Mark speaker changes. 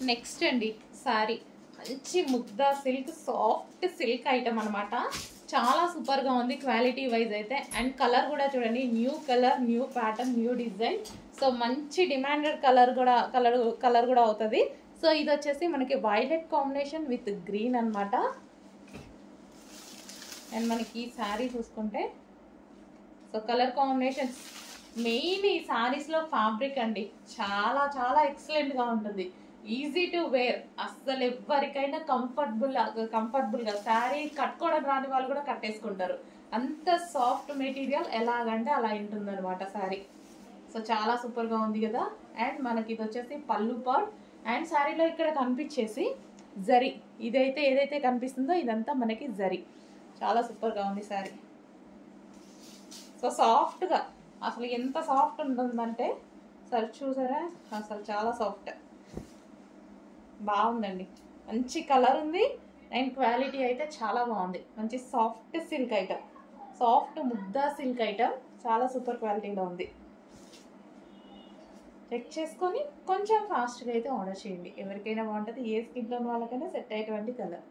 Speaker 1: Next అండి sorry మంచి ముద్దా silk soft silk item అనమాట. చాలా సూపర్గా ఉంది క్వాలిటీ వైజ్ అయితే. అండ్ కలర్ కూడా చూడండి, new colour, new pattern, new design. So మంచి డిమాండెడ్ కలర్ కూడా అవుతుంది. సో ఇది వచ్చేసి మనకి వైలెట్ కాంబినేషన్ విత్ గ్రీన్ అనమాట. అండ్ మనకి ఈ శారీ చూసుకుంటే సో కలర్ కాంబినేషన్స్ మెయిన్ ఈ శారీస్లో ఫ్యాబ్రిక్ అండి చాలా చాలా ఎక్సలెంట్గా ఉంటుంది. ఈజీ టు వేర్, అస్సలు ఎవరికైనా కంఫర్టబుల్గా శారీ కట్టుకోవడం రాని వాళ్ళు కూడా కట్టేసుకుంటారు. అంత సాఫ్ట్ మెటీరియల్, ఎలాగంటే అలా ఉంటుంది అనమాట శారీ. సో చాలా సూపర్గా ఉంది కదా. అండ్ మనకి ఇది వచ్చేసి పళ్ళు పార్ట్. అండ్ శారీలో ఇక్కడ కనిపించేసి జరీ, ఇదైతే ఏదైతే కనిపిస్తుందో ఇదంతా మనకి జరీ. చాలా సూపర్గా ఉంది శారీ. సో సాఫ్ట్గా, అసలు ఎంత సాఫ్ట్ ఉంటుందంటే సరే చూసారా, అసలు చాలా సాఫ్ట్, బాగుందండి. మంచి కలర్ ఉంది అండ్ క్వాలిటీ అయితే చాలా బాగుంది. మంచి సాఫ్ట్ సిల్క్ ఐటమ్, సాఫ్ట్ ముద్దా సిల్క్ ఐటమ్, చాలా సూపర్ క్వాలిటీలో ఉంది. చెక్ చేసుకొని కొంచెం ఫాస్ట్గా అయితే ఆర్డర్ చేయండి. ఎవరికైనా బాగుంటుంది, ఏ స్కిన్ టోన్ వాళ్ళకైనా సెట్ అయ్యేటువంటి కలర్.